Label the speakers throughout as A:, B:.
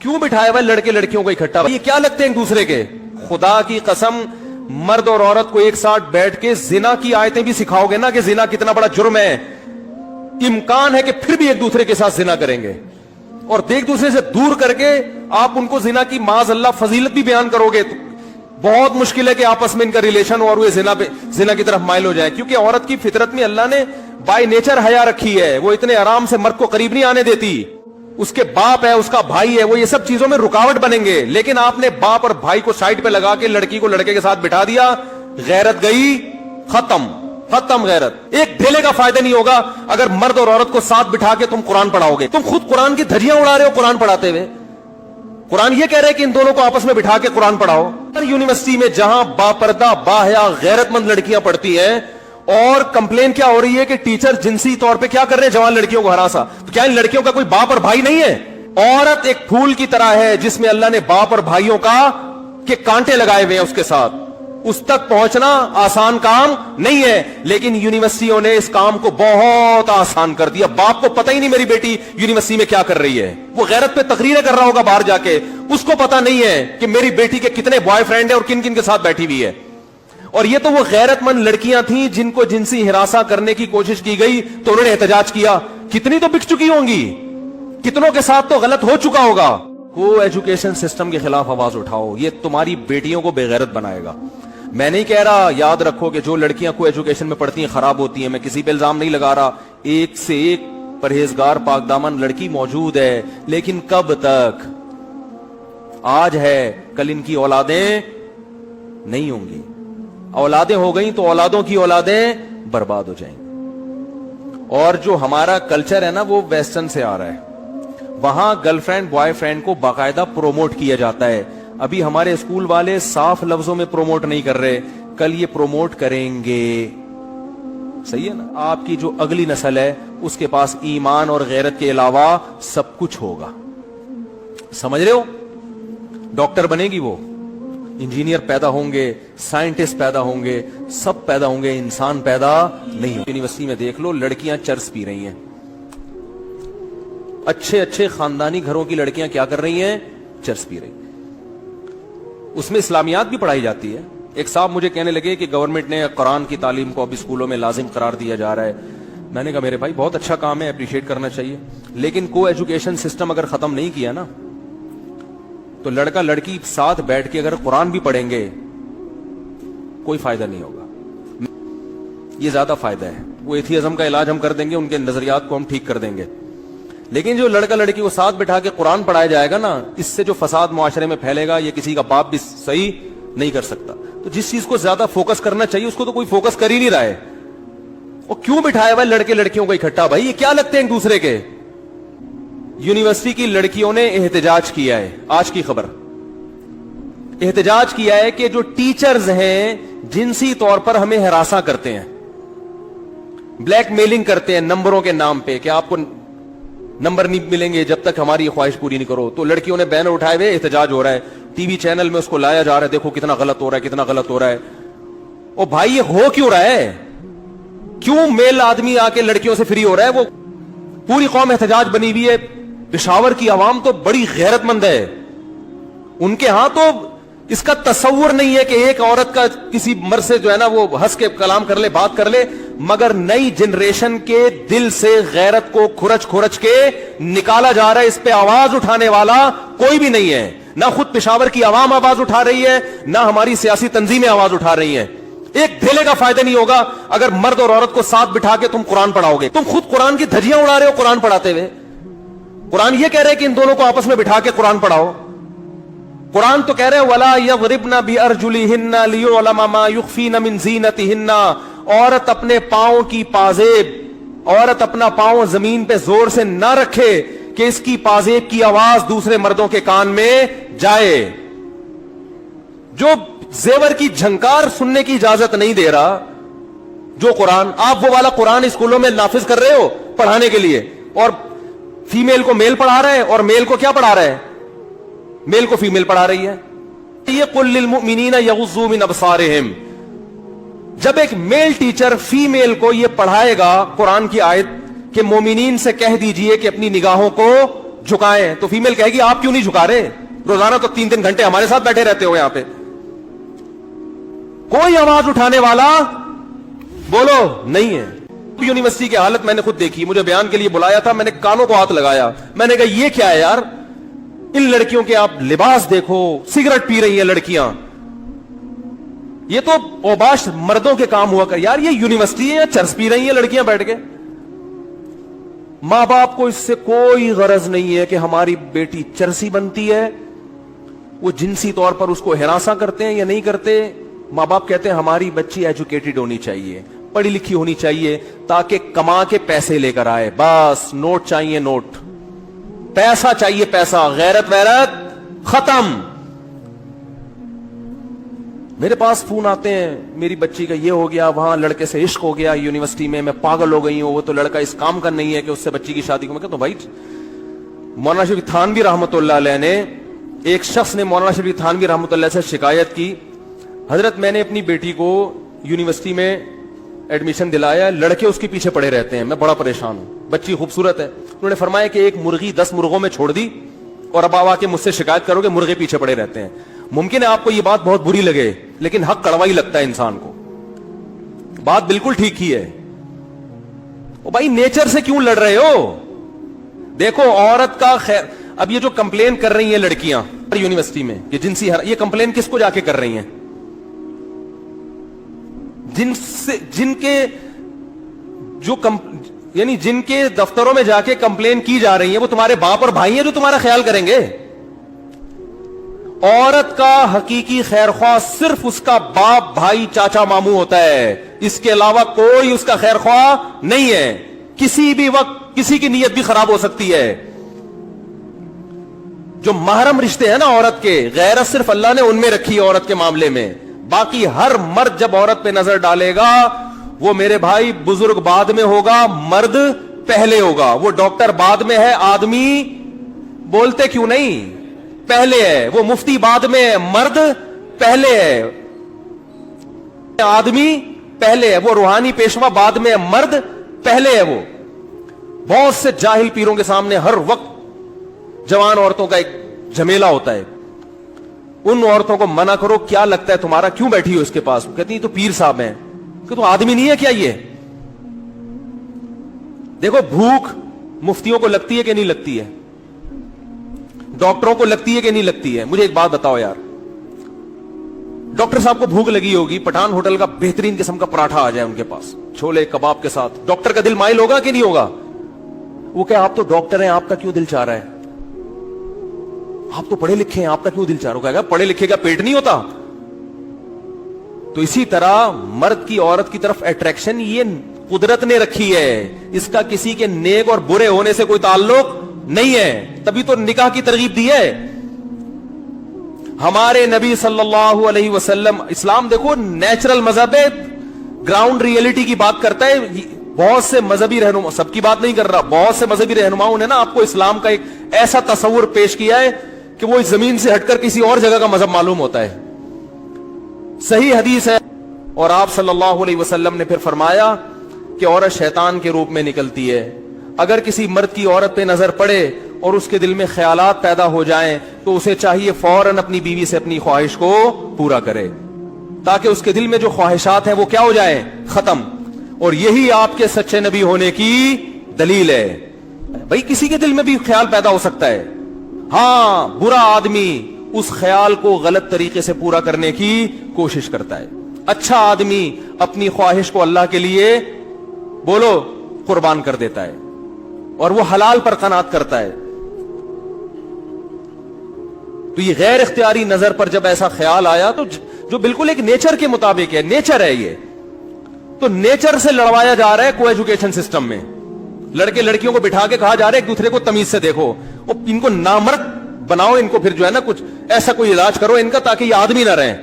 A: کیوں بٹھائے ہوئے لڑکے لڑکیوں کو اکٹھا؟ یہ کیا لگتے ہیں ایک دوسرے کے؟ خدا کی قسم مرد اور عورت کو ایک ساتھ بیٹھ کے زنا کی آیتیں بھی سکھاؤ گے نا کہ زنا کتنا بڑا جرم ہے، امکان ہے کہ پھر بھی ایک دوسرے کے ساتھ زنا کریں گے، اور ایک دوسرے سے دور کر کے آپ ان کو زنا کی معاذ اللہ فضیلت بھی بیان کرو گے تو بہت مشکل ہے کہ آپس میں ان کا ریلیشن اور وہ زنا کی طرف مائل ہو جائے. کیونکہ عورت کی فطرت میں اللہ نے بائی نیچر حیا رکھی ہے، وہ اتنے آرام سے مرد کو قریب نہیں آنے دیتی. اس کے باپ ہے، اس کا بھائی ہے، وہ یہ سب چیزوں میں رکاوٹ بنیں گے. لیکن آپ نے باپ اور بھائی کو سائڈ پہ لگا کے لڑکی کو لڑکے کے ساتھ بٹھا دیا، غیرت گئی، ختم غیرت. ایک ڈھیلے کا فائدہ نہیں ہوگا اگر مرد اور عورت کو ساتھ بٹھا کے تم قرآن پڑھاؤ گے. تم خود قرآن کی دھجیاں اڑا رہے ہو قرآن پڑھاتے ہوئے. قرآن یہ کہہ رہے کہ ان دونوں کو آپس میں بٹھا کے قرآن پڑھاؤ. یونیورسٹی میں جہاں باپردہ باحیا غیرت مند لڑکیاں پڑھتی ہیں اور کمپلین کیا ہو رہی ہے کہ ٹیچر جنسی طور پہ کیا کر رہے ہیں، جوان لڑکیوں کو ہراسا. تو کیا ان لڑکیوں کا کوئی باپ اور بھائی نہیں ہے؟ عورت ایک پھول کی طرح ہے جس میں اللہ نے باپ اور بھائیوں کا کے کانٹے لگائے ہوئے ہیں اس کے ساتھ. اس تک پہنچنا آسان کام نہیں ہے، لیکن یونیورسٹیوں نے اس کام کو بہت آسان کر دیا. باپ کو پتہ ہی نہیں میری بیٹی یونیورسٹی میں کیا کر رہی ہے، وہ غیرت پہ تقریریں کر رہا ہوگا باہر جا کے، اس کو پتہ نہیں ہے کہ میری بیٹی کے کتنے بوائے فرینڈ ہیں اور کن کن کے ساتھ بیٹھی ہوئی ہے. اور یہ تو وہ غیرت مند لڑکیاں تھیں جن کو جنسی ہراساں کرنے کی کوشش کی گئی تو انہوں نے احتجاج کیا. کتنی تو بک چکی ہوں گی، کتنوں کے ساتھ تو غلط ہو چکا ہوگا. کو ایجوکیشن سسٹم کے خلاف آواز اٹھاؤ، یہ تمہاری بیٹیوں کو بے غیرت بنائے گا. میں نہیں کہہ رہا، یاد رکھو کہ جو لڑکیاں کو ایجوکیشن میں پڑھتی ہیں خراب ہوتی ہیں، میں کسی پہ الزام نہیں لگا رہا. ایک سے ایک پرہیزگار پاک دامن لڑکی موجود ہے، لیکن کب تک؟ آج ہے، کل ان کی اولادیں نہیں ہوں گی. اولادیں ہو گئیں تو اولادوں کی اولادیں برباد ہو جائیں گی. اور جو ہمارا کلچر ہے نا وہ ویسٹرن سے آ رہا ہے، وہاں گرل فرینڈ بوائے فرینڈ کو باقاعدہ پروموٹ کیا جاتا ہے. ابھی ہمارے اسکول والے صاف لفظوں میں پروموٹ نہیں کر رہے، کل یہ پروموٹ کریں گے. صحیح ہے نا؟ آپ کی جو اگلی نسل ہے اس کے پاس ایمان اور غیرت کے علاوہ سب کچھ ہوگا. سمجھ رہے ہو؟ ڈاکٹر بنے گی، وہ انجینئر پیدا ہوں گے، سائنٹسٹ پیدا ہوں گے، سب پیدا ہوں گے، انسان پیدا نہیں ہو. یونیورسٹی میں دیکھ لو لڑکیاں چرس پی رہی ہیں. اچھے خاندانی گھروں کی لڑکیاں کیا کر رہی ہیں؟ چرس پی رہی ہیں. اس میں اسلامیات بھی پڑھائی جاتی ہے. ایک صاحب مجھے کہنے لگے کہ گورنمنٹ نے قرآن کی تعلیم کو اب اسکولوں میں لازم قرار دیا جا رہا ہے. میں نے کہا میرے بھائی بہت اچھا کام ہے، اپریشیٹ کرنا چاہیے، لیکن کو ایجوکیشن سسٹم اگر ختم نہیں کیا نا تو لڑکا لڑکی ساتھ بیٹھ کے اگر قرآن بھی پڑھیں گے کوئی فائدہ نہیں ہوگا. یہ زیادہ فائدہ ہے. وہ ایتھیزم کا علاج ہم کر دیں گے، ان کے نظریات کو ہم ٹھیک کر دیں گے. لیکن جو لڑکا لڑکی کو ساتھ بٹھا کے قرآن پڑھایا جائے گا نا، اس سے جو فساد معاشرے میں پھیلے گا یہ کسی کا باپ بھی صحیح نہیں کر سکتا. تو جس چیز کو زیادہ فوکس کرنا چاہیے اس کو تو کوئی فوکس کر ہی نہیں رہا ہے. اور کیوں بٹھایا ہوا لڑکے لڑکیوں کو اکٹھا؟ بھائی یہ کیا لگتے ہیں ایک دوسرے کے؟ یونیورسٹی کی لڑکیوں نے احتجاج کیا ہے. آج کی خبر، احتجاج کیا ہے کہ جو ٹیچرز ہیں جنسی طور پر ہمیں ہراساں کرتے ہیں، بلیک میلنگ کرتے ہیں نمبروں کے نام پہ کہ آپ کو نمبر نہیں ملیں گے جب تک ہماری خواہش پوری نہیں کرو. تو لڑکیوں نے بینر اٹھائے ہوئے احتجاج ہو رہا ہے. ٹی وی چینل میں اس کو لایا جا رہا ہے، دیکھو کتنا غلط ہو رہا ہے، کتنا غلط ہو رہا ہے. او بھائی یہ ہو کیوں رہا ہے؟ کیوں میل آدمی آ کے لڑکیوں سے فری ہو رہا ہے؟ وہ پوری قوم احتجاج بنی ہوئی ہے. پشاور کی عوام تو بڑی غیرت مند ہے، ان کے ہاں تو اس کا تصور نہیں ہے کہ ایک عورت کا کسی مرد سے جو ہے نا وہ ہنس کے کلام کر لے، بات کر لے. مگر نئی جنریشن کے دل سے غیرت کو کھرچ کے نکالا جا رہا ہے. اس پہ آواز اٹھانے والا کوئی بھی نہیں ہے. نہ خود پشاور کی عوام آواز اٹھا رہی ہے، نہ ہماری سیاسی تنظیمیں آواز اٹھا رہی ہیں. ایک ڈھیلے کا فائدہ نہیں ہوگا اگر مرد اور عورت کو ساتھ بٹھا کے تم قرآن پڑھاؤ گے. تم خود قرآن کی دھجیاں اڑا رہے ہو قرآن پڑھاتے ہوئے. قرآن یہ کہہ رہے کہ ان دونوں کو آپس میں بٹھا کے قرآن پڑھاؤ. قرآن تو کہہ رہے وَلَا يَضْرِبْنَ بِأَرْجُلِهِنَّ لِيُعْلَمَ مَا يُخْفِينَ مِنْ زِينَتِهِنَّ. عورت اپنے پاؤں کی پازیب، عورت اپنا پاؤں زمین پہ زور سے نہ رکھے کہ اس کی پازیب کی آواز دوسرے مردوں کے کان میں جائے. جو زیور کی جھنکار سننے کی اجازت نہیں دے رہا جو قرآن، آپ وہ والا قرآن اسکولوں میں نافذ کر رہے ہو پڑھانے کے لیے، اور فیمیل کو میل پڑھا رہے ہیں اور میل کو کیا پڑھا رہے ہیں؟ میل کو فیمیل پڑھا رہی ہے. یہ قُلْ لِلْمُؤْمِنِينَ يَغُضُّوا مِنْ أَبْصَارِهِمْ. جب ایک میل ٹیچر فیمیل کو یہ پڑھائے گا قرآن کی آیت کہ مومنین سے کہہ دیجئے کہ اپنی نگاہوں کو جھکائیں تو فیمیل کہے گی آپ کیوں نہیں جھکا رہے, روزانہ تو 3 گھنٹے ہمارے ساتھ بیٹھے رہتے ہو یہاں پہ. کوئی آواز اٹھانے والا بولو نہیں ہے. یونیورسٹی کی حالت میں نے خود دیکھی, مجھے بیان کے لیے بلایا تھا, میں نے کانوں کو ہاتھ لگایا, میں نے کہا یہ کیا ہے یار, ان لڑکیوں کے آپ لباس دیکھو, سگریٹ پی رہی ہیں لڑکیاں, یہ تو اوباش مردوں کے کام ہوا کر. یار یہ یونیورسٹی ہے, چرس پی رہی ہیں لڑکیاں بیٹھ کے. ماں باپ کو اس سے کوئی غرض نہیں ہے کہ ہماری بیٹی چرسی بنتی ہے, وہ جنسی طور پر اس کو ہراساں کرتے ہیں یا نہیں کرتے. ماں باپ کہتے ہیں ہماری بچی ایجوکیٹڈ ہونی چاہیے, پڑھی لکھی ہونی چاہیے تاکہ کما کے پیسے لے کر آئے, بس نوٹ چاہیے نوٹ, پیسہ چاہیے پیسہ, غیرت ویرت ختم. میرے پاس فون آتے ہیں میری بچی کا یہ ہو گیا, وہاں لڑکے سے عشق ہو گیا یونیورسٹی میں پاگل ہو گئی ہوں, وہ تو لڑکا اس کام کا نہیں ہے کہ اس سے بچی کی شادی کو. میں کہتا ہوں بھائی مولانا شریف تھانوی رحمۃ اللہ علیہ نے, ایک شخص نے مولانا شریف تھانوی رحمۃ اللہ سے شکایت کی, حضرت میں نے اپنی بیٹی کو یونیورسٹی میں ایڈمیشن دلایا, لڑکے اس کے پیچھے پڑے رہتے ہیں, میں بڑا پریشان ہوں, بچی خوبصورت ہے. انہوں نے فرمایا کہ ایک مرغی 10 مرغوں میں چھوڑ دی اور اب آ کے مجھ سے شکایت کرو کہ مرغے پیچھے پڑے رہتے ہیں. ممکن ہے آپ کو یہ بات بہت بری لگے, لیکن حق کڑوا ہی لگتا ہے انسان کو, بات بالکل ٹھیک ہی ہے. او بھائی نیچر سے کیوں لڑ رہے ہو؟ دیکھو عورت کا خیر, اب یہ جو کمپلین کر رہی ہیں لڑکیاں یونیورسٹی میں کہ جنسی یہ کمپلین کس کو جا کے کر رہی ہیں؟ جن کے جو یعنی جن کے دفتروں میں جا کے کمپلین کی جا رہی ہیں وہ تمہارے باپ اور بھائی ہیں جو تمہارا خیال کریں گے. عورت کا حقیقی خیر خواہ صرف اس کا باپ بھائی چاچا ماموں ہوتا ہے, اس کے علاوہ کوئی اس کا خیر خواہ نہیں ہے. کسی بھی وقت کسی کی نیت بھی خراب ہو سکتی ہے. جو محرم رشتے ہیں نا عورت کے, غیرت صرف اللہ نے ان میں رکھی ہے عورت کے معاملے میں. باقی ہر مرد جب عورت پہ نظر ڈالے گا, وہ میرے بھائی بزرگ بعد میں ہوگا, مرد پہلے ہوگا. وہ ڈاکٹر بعد میں ہے, آدمی بولتے کیوں نہیں پہلے ہے. وہ مفتی بعد میں ہے, مرد پہلے ہے. آدمی پہلے ہے. وہ روحانی پیشوا بعد میں ہے, مرد پہلے ہے. وہ بہت سے جاہل پیروں کے سامنے ہر وقت جوان عورتوں کا ایک جھمیلا ہوتا ہے. ان عورتوں کو منع کرو, کیا لگتا ہے تمہارا, کیوں بیٹھی ہو اس کے پاس؟ کہتی ہیں تو پیر صاحب ہیں. کہ تو آدمی نہیں ہے کیا یہ؟ دیکھو بھوک مفتیوں کو لگتی ہے کہ نہیں لگتی ہے, ڈاکٹروں کو لگتی ہے کہ نہیں لگتی ہے؟ مجھے ایک بات بتاؤ یار, ڈاکٹر صاحب کو بھوک لگی ہوگی, پٹھان ہوٹل کا بہترین قسم کا پراٹھا آ جائے ان کے پاس چھولے کباب کے ساتھ, ڈاکٹر کا دل مائل ہوگا کہ نہیں ہوگا؟ وہ کہ آپ تو ڈاکٹر ہیں, آپ کا کیوں دل چاہ رہا ہے؟ آپ تو پڑھے لکھے ہیں, آپ کا کیوں دل چاہ رہا ہے؟ کہے گا پڑھے لکھے کا پیٹ نہیں ہوتا. تو اسی طرح مرد کی عورت کی طرف اٹریکشن یہ قدرت نے رکھی ہے, اس کا کسی کے نیک اور برے ہونے سے کوئی تعلق نہیں ہے. تبھی تو نکاح کی ترغیب دی ہے ہمارے نبی صلی اللہ علیہ وسلم. اسلام دیکھو نیچرل مذہب ہے, گراؤنڈ ریئلٹی کی بات کرتا ہے. بہت سے مذہبی رہنما, سب کی بات نہیں کر رہا, بہت سے مذہبی رہنماؤں نے نا آپ کو اسلام کا ایک ایسا تصور پیش کیا ہے کہ وہ اس زمین سے ہٹ کر کسی اور جگہ کا مذہب معلوم ہوتا ہے. صحیح حدیث ہے, اور آپ صلی اللہ علیہ وسلم نے پھر فرمایا کہ عورت شیطان کے روپ میں نکلتی ہے. اگر کسی مرد کی عورت پہ نظر پڑے اور اس کے دل میں خیالات پیدا ہو جائیں تو اسے چاہیے فوراً اپنی بیوی سے اپنی خواہش کو پورا کرے, تاکہ اس کے دل میں جو خواہشات ہیں وہ کیا ہو جائیں, ختم. اور یہی آپ کے سچے نبی ہونے کی دلیل ہے. بھائی کسی کے دل میں بھی خیال پیدا ہو سکتا ہے, ہاں برا آدمی اس خیال کو غلط طریقے سے پورا کرنے کی کوشش کرتا ہے. اچھا آدمی اپنی خواہش کو اللہ کے لیے بولو قربان کر دیتا ہے اور وہ حلال پر قناعت کرتا ہے. تو یہ غیر اختیاری نظر پر جب ایسا خیال آیا تو جو بالکل ایک نیچر کے مطابق ہے, نیچر ہے یہ, تو نیچر سے لڑوایا جا رہا ہے کو ایجوکیشن سسٹم میں. لڑکے لڑکیوں کو بٹھا کے کہا جا رہا ہے ایک دوسرے کو تمیز سے دیکھو, اور ان کو نامرد بناؤ, ان کو پھر جو ہے نا کچھ ایسا کوئی علاج کرو ان کا تاکہ یہ آدمی نہ رہیں.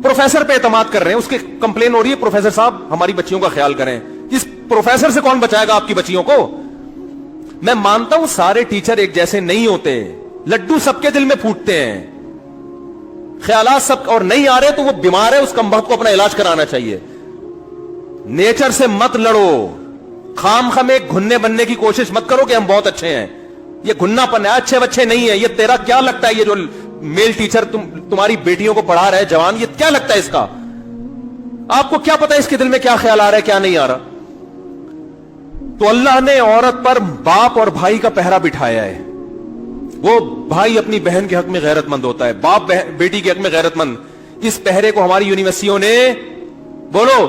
A: پروفیسر پہ اعتماد کر رہے ہیں, اس کی کمپلین ہو رہی ہے پروفیسر صاحب ہماری بچیوں کا خیال کریں. اس پروفیسر سے کون بچائے گا آپ کی بچیوں کو؟ میں مانتا ہوں سارے ٹیچر ایک جیسے نہیں ہوتے, لڈو سب کے دل میں پھوٹتے ہیں, خیالات سب, اور نہیں آ رہے تو وہ بیمار ہے, اس کمبخت کو اپنا علاج کرانا چاہیے. نیچر سے مت لڑو, خام خم ایک گھننے بننے کی کوشش مت کرو کہ ہم بہت اچھے ہیں. یہ گناپن ہے, اچھے بچے نہیں ہے. یہ تیرا کیا لگتا ہے, یہ جو میل ٹیچر تمہاری بیٹیوں کو پڑھا رہا ہے جوان, یہ کیا لگتا ہے اس کا؟ آپ کو کیا پتا اس کے دل میں کیا خیال آ رہا ہے کیا نہیں آ رہا؟ تو اللہ نے عورت پر باپ اور بھائی کا پہرا بٹھایا ہے. وہ بھائی اپنی بہن کے حق میں غیرت مند ہوتا ہے, باپ بیٹی کے حق میں غیرت مند. اس پہرے کو ہماری یونیورسٹیوں نے بولو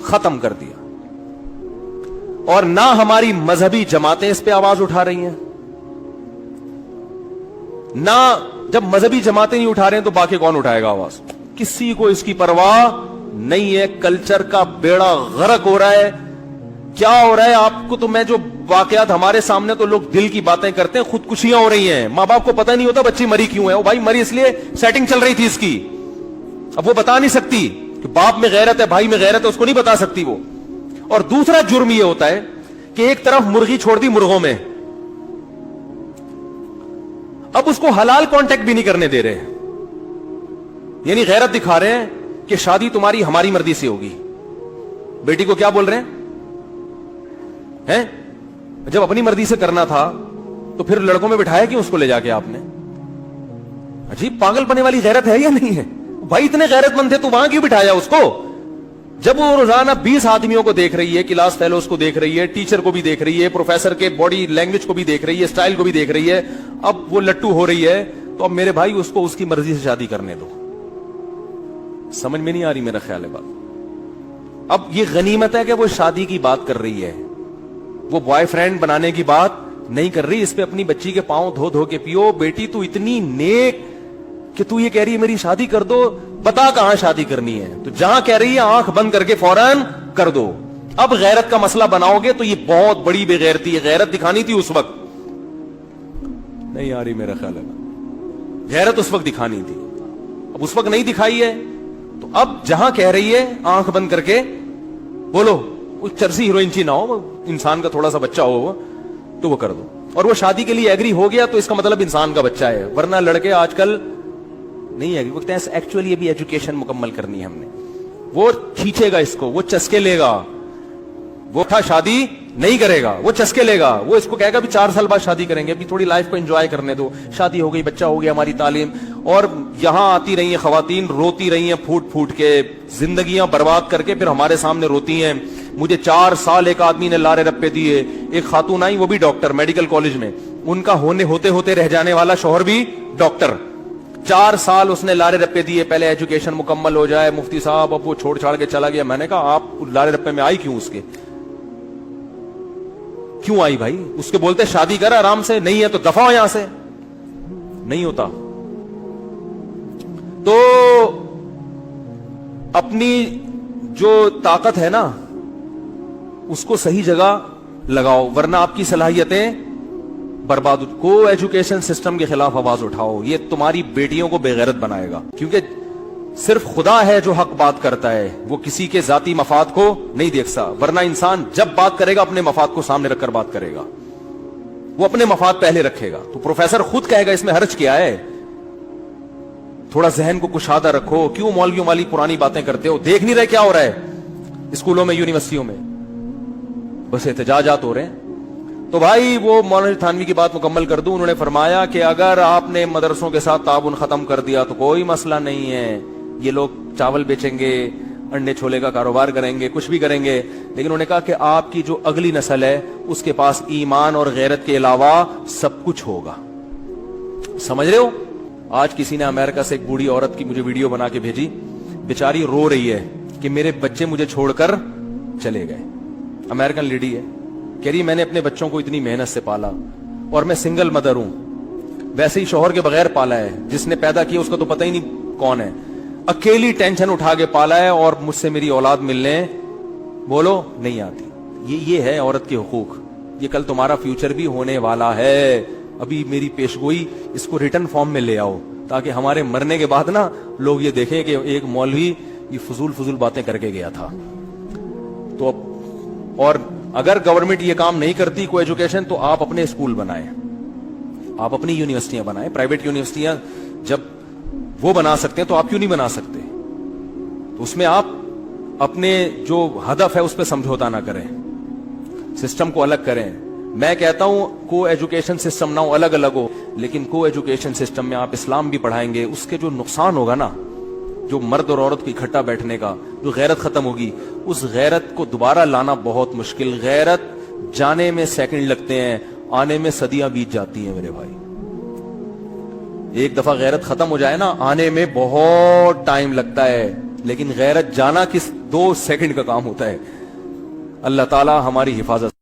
A: ختم کر دیا, اور نہ ہماری مذہبی جماعتیں اس پہ آواز اٹھا رہی ہیں, نہ جب مذہبی جماعتیں نہیں اٹھا رہے ہیں تو باقی کون اٹھائے گا آواز؟ کسی کو اس کی پرواہ نہیں ہے. کلچر کا بیڑا غرق ہو رہا ہے. کیا ہو رہا ہے آپ کو تو میں جو واقعات ہمارے سامنے, تو لوگ دل کی باتیں کرتے ہیں, خودکشیاں ہو رہی ہیں, ماں باپ کو پتہ نہیں ہوتا بچی مری کیوں ہے. وہ بھائی مری اس لیے سیٹنگ چل رہی تھی اس کی, اب وہ بتا نہیں سکتی کہ باپ میں غیرت ہے بھائی میں غیرت ہے, اس کو نہیں بتا سکتی وہ. اور دوسرا جرم یہ ہوتا ہے کہ ایک طرف مرغی چھوڑ دی مرغوں میں, اب اس کو حلال کانٹیکٹ بھی نہیں کرنے دے رہے, یعنی غیرت دکھا رہے ہیں کہ شادی تمہاری ہماری مرضی سے ہوگی. بیٹی کو کیا بول رہے ہیں؟ جب اپنی مرضی سے کرنا تھا تو پھر لڑکوں میں بٹھایا کیوں اس کو لے جا کے آپ نے؟ عجیب پاگل پنے والی غیرت ہے یا نہیں ہے بھائی؟ اتنے غیرت مند تھے تو وہاں کیوں بٹھایا اس کو؟ جب وہ روزانہ 20 آدمیوں کو دیکھ رہی ہے, کلاس فیلوز کو دیکھ رہی ہے, ٹیچر کو بھی دیکھ رہی ہے, پروفیسر کے باڈی لینگویج کو بھی دیکھ رہی ہے, اسٹائل کو بھی دیکھ رہی ہے, اب وہ لٹو ہو رہی ہے, تو اب میرے بھائی اس کو اس کی مرضی سے شادی کرنے دو. سمجھ میں نہیں آ رہی میرا خیال ہے بات. اب یہ غنیمت ہے کہ وہ شادی کی بات کر رہی ہے, وہ بوائے فرینڈ بنانے کی بات نہیں کر رہی. اس پہ اپنی بچی کے پاؤں دھو دھو کے پیو. بیٹی تو اتنی نیک کہ تو یہ کہہ رہی ہے میری شادی کر دو, بتا کہاں شادی کرنی ہے, تو جہاں کہہ رہی ہے آنکھ بند کر کے فوراً کر دو. اب غیرت کا مسئلہ بناؤ گے تو یہ بہت بڑی بے غیرتی ہے. غیرت دکھانی تھی اس وقت, نہیں آ رہی میرا خیال ہے, غیرت اس وقت دکھانی تھی, اب اس وقت نہیں دکھائی ہے, تو اب جہاں کہہ رہی ہے آنکھ بند کر کے بولو, وہ چرسی ہیروئن چی نہ ہو, انسان کا تھوڑا سا بچہ ہو تو وہ کر دو. اور وہ شادی کے لیے ایگری ہو گیا تو اس کا مطلب انسان کا بچہ ہے, ورنہ لڑکے آج کل نہیں ایگری کرتے ہیں. ایکچولی ابھی ایجوکیشن مکمل کرنی ہے ہم نے, وہ کھینچے گا اس کو, وہ چسکے لے گا, وہ شادی نہیں کرے گا, وہ چسکے لے گا, وہ اس کو کہے گا بھی 4 سال بعد شادی کریں گے, ابھی تھوڑی لائف کو انجوائے کرنے دو, شادی ہو گئی, بچہ ہو گیا, ہماری تعلیم. اور یہاں آتی رہی ہیں خواتین, روتی رہی ہیں پھوٹ پھوٹ کے, زندگیاں برباد کر کے پھر ہمارے سامنے روتی ہیں. مجھے 4 سال ایک آدمی نے لارے رپے دیے, ایک خاتون آئی وہ بھی ڈاکٹر میڈیکل کالج میں, ان کا ہوتے ہوتے رہ جانے والا شوہر بھی ڈاکٹر, 4 سال اس نے لارے رپے دیے, پہلے ایجوکیشن مکمل ہو جائے, مفتی صاحب, اب وہ چھوڑ چھاڑ کے چلا گیا. میں نے کہا آپ لارے رپے میں آئی کیوں, اس کے کیوں آئی بھائی؟ اس کے بولتے شادی کر آرام سے, نہیں ہے تو دفع ہو یہاں سے. نہیں ہوتا. تو اپنی جو طاقت ہے نا اس کو صحیح جگہ لگاؤ, ورنہ آپ کی صلاحیتیں برباد. کو ایجوکیشن سسٹم کے خلاف آواز اٹھاؤ, یہ تمہاری بیٹیوں کو بے غیرت بنائے گا. کیونکہ صرف خدا ہے جو حق بات کرتا ہے, وہ کسی کے ذاتی مفاد کو نہیں دیکھتا, ورنہ انسان جب بات کرے گا اپنے مفاد کو سامنے رکھ کر بات کرے گا, وہ اپنے مفاد پہلے رکھے گا. تو پروفیسر خود کہے گا اس میں حرج کیا ہے, تھوڑا ذہن کو کشادہ رکھو, کیوں مولویوں والی پرانی باتیں کرتے ہو, دیکھ نہیں رہے کیا ہو رہا ہے اسکولوں میں یونیورسٹیوں میں, بس احتجاجات ہو رہے ہیں. تو بھائی وہ مولانا تھانوی کی بات مکمل کر دوں, انہوں نے فرمایا کہ اگر آپ نے مدرسوں کے ساتھ تعاون ختم کر دیا تو کوئی مسئلہ نہیں ہے, یہ لوگ چاول بیچیں گے, انڈے چھولے کا کاروبار کریں گے, کچھ بھی کریں گے, لیکن انہوں نے کہا کہ آپ کی جو اگلی نسل ہے اس کے پاس ایمان اور غیرت کے علاوہ سب کچھ ہوگا. سمجھ رہے ہو؟ آج کسی نے امریکہ سے ایک بوڑھی عورت کی مجھے ویڈیو بنا کے بھیجی, بیچاری رو رہی ہے کہ میرے بچے مجھے چھوڑ کر چلے گئے. امریکن لیڈی ہے, کہہ رہی میں نے اپنے بچوں کو اتنی محنت سے پالا, اور میں سنگل مدر ہوں, ویسے ہی شوہر کے بغیر پالا ہے, جس نے پیدا کیا اس کا تو پتہ ہی نہیں کون ہے, اکیلی ٹینشن اٹھا کے پالا ہے, اور مجھ سے میری اولاد ملنے بولو نہیں آتی. یہ ہے عورت کے حقوق, یہ کل تمہارا فیوچر بھی ہونے والا ہے. ابھی میری پیشگوئی اس کو ریٹن فارم میں لے آؤ, تاکہ ہمارے مرنے کے بعد نا لوگ یہ دیکھیں کہ ایک مولوی یہ فضول باتیں کر کے گیا تھا. تو اور اگر گورنمنٹ یہ کام نہیں کرتی کو ایجوکیشن, تو آپ اپنے اسکول بنائیں, آپ اپنی یونیورسٹیاں بنائیں. پرائیویٹ یونیورسٹیاں جب وہ بنا سکتے ہیں تو آپ کیوں نہیں بنا سکتے؟ تو اس میں آپ اپنے جو ہدف ہے اس پہ سمجھوتا نہ کریں, سسٹم کو الگ کریں. میں کہتا ہوں کو ایجوکیشن سسٹم نہ ہو، الگ الگ ہو، لیکن کو ایجوکیشن سسٹم میں آپ اسلام بھی پڑھائیں گے، اس کے جو نقصان ہوگا نا، جو مرد اور عورت کو اکٹھا بیٹھنے کا، جو غیرت ختم ہوگی، اس غیرت کو دوبارہ لانا بہت مشکل. غیرت جانے میں سیکنڈ لگتے ہیں، آنے میں صدیاں بیت جاتی ہیں میرے بھائی. ایک دفعہ غیرت ختم ہو جائے نا، آنے میں بہت ٹائم لگتا ہے، لیکن غیرت جانا کس 2 سیکنڈ کا کام ہوتا ہے. اللہ تعالی ہماری حفاظت